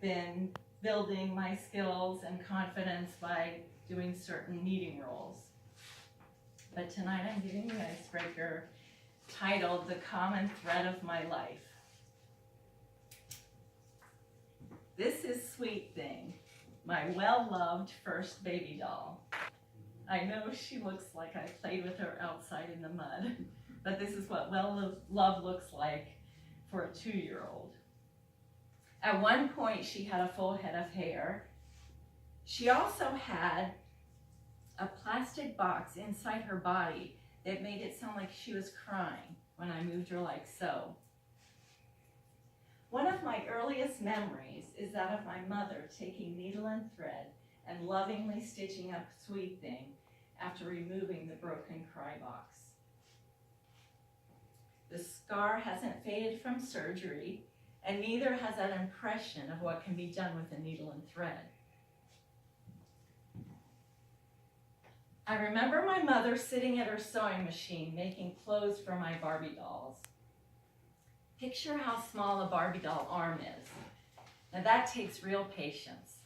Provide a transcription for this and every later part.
been building my skills and confidence by doing certain knitting roles. But tonight I'm giving you an icebreaker titled The Common Thread of My Life. This is Sweet Thing, my well-loved first baby doll. I know she looks like I played with her outside in the mud, but this is what well-love looks like for a 2-year-old. At one point, she had a full head of hair. She also had a plastic box inside her body that made it sound like she was crying when I moved her like so. One of my earliest memories is that of my mother taking needle and thread and lovingly stitching up Sweet Thing after removing the broken cry box. The scar hasn't faded from surgery, and neither has that impression of what can be done with a needle and thread. I remember my mother sitting at her sewing machine making clothes for my Barbie dolls. Picture how small a Barbie doll arm is. Now that takes real patience.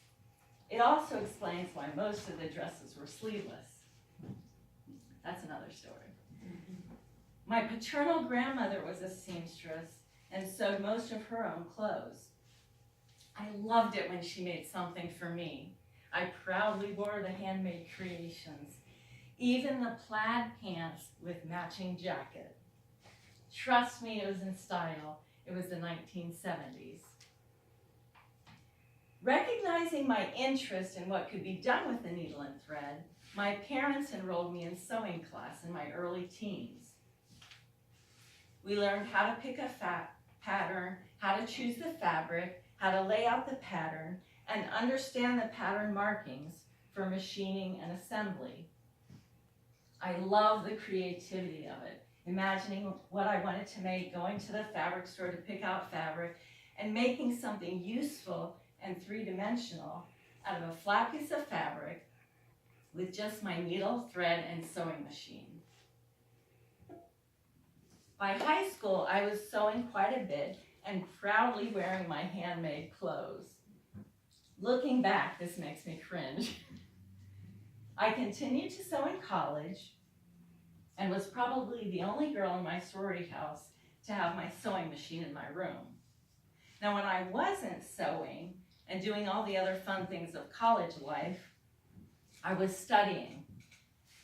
It also explains why most of the dresses were sleeveless. That's another story. My paternal grandmother was a seamstress and sewed most of her own clothes. I loved it when she made something for me. I proudly wore the handmade creations, even the plaid pants with matching jacket. Trust me, it was in style. It was the 1970s. Recognizing my interest in what could be done with the needle and thread, my parents enrolled me in sewing class in my early teens. We learned how to pick a pattern, how to choose the fabric, how to lay out the pattern, and understand the pattern markings for machining and assembly. I love the creativity of it, imagining what I wanted to make, going to the fabric store to pick out fabric, and making something useful and three-dimensional out of a flat piece of fabric with just my needle, thread, and sewing machine. By high school, I was sewing quite a bit and proudly wearing my handmade clothes. Looking back, this makes me cringe. I continued to sew in college and was probably the only girl in my sorority house to have my sewing machine in my room. Now, when I wasn't sewing and doing all the other fun things of college life, I was studying.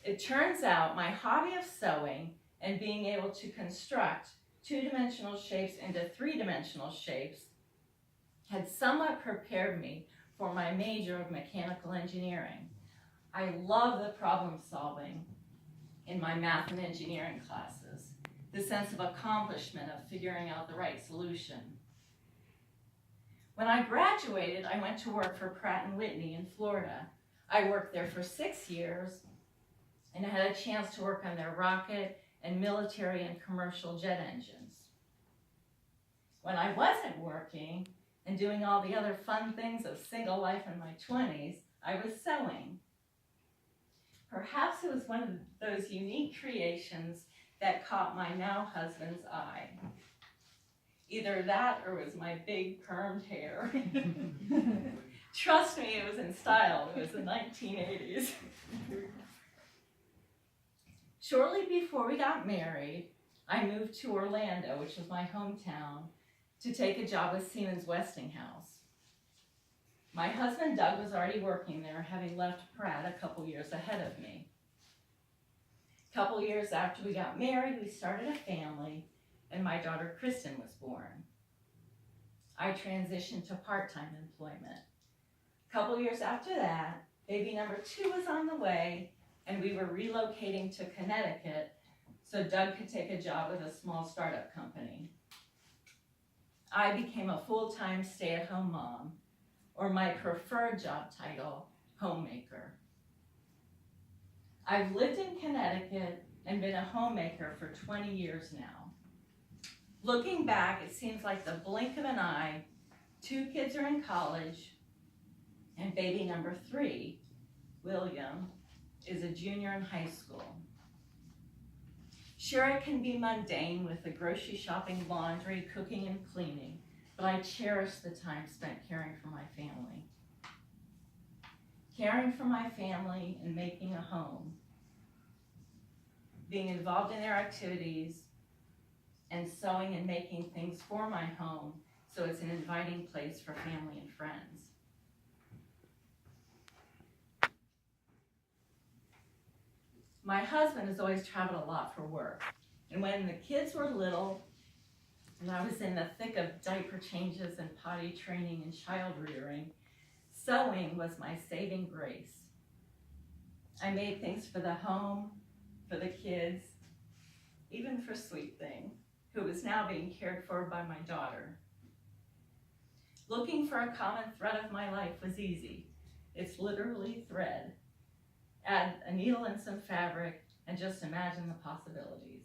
It turns out my hobby of sewing and being able to construct two-dimensional shapes into three-dimensional shapes had somewhat prepared me for my major of mechanical engineering. I love the problem solving in my math and engineering classes, the sense of accomplishment of figuring out the right solution. When I graduated, I went to work for Pratt & Whitney in Florida. I worked there for 6 years and I had a chance to work on their rocket and military and commercial jet engines. When I wasn't working and doing all the other fun things of single life in my 20s, I was sewing. Perhaps it was one of those unique creations that caught my now husband's eye. Either that or it was my big permed hair. Trust me, it was in style. It was the 1980s. Shortly before we got married, I moved to Orlando, which was my hometown, to take a job with Siemens Westinghouse. My husband Doug was already working there, having left Pratt a couple years ahead of me. A couple years after we got married, we started a family, and my daughter Kristen was born. I transitioned to part-time employment. A couple years after that, baby number 2 was on the way, and we were relocating to Connecticut so Doug could take a job with a small startup company. I became a full-time stay-at-home mom, or my preferred job title, homemaker. I've lived in Connecticut and been a homemaker for 20 years now. Looking back, it seems like the blink of an eye, 2 kids are in college, and baby number 3, William, is a junior in high school. Sure, it can be mundane with the grocery shopping, laundry, cooking, and cleaning, but I cherish the time spent caring for my family. Caring for my family and making a home, being involved in their activities, and sewing and making things for my home so it's an inviting place for family and friends. My husband has always traveled a lot for work, and when the kids were little, and I was in the thick of diaper changes and potty training and child rearing, sewing was my saving grace. I made things for the home, for the kids, even for Sweet Thing, who was now being cared for by my daughter. Looking for a common thread of my life was easy. It's literally thread. Add a needle and some fabric, and just imagine the possibilities.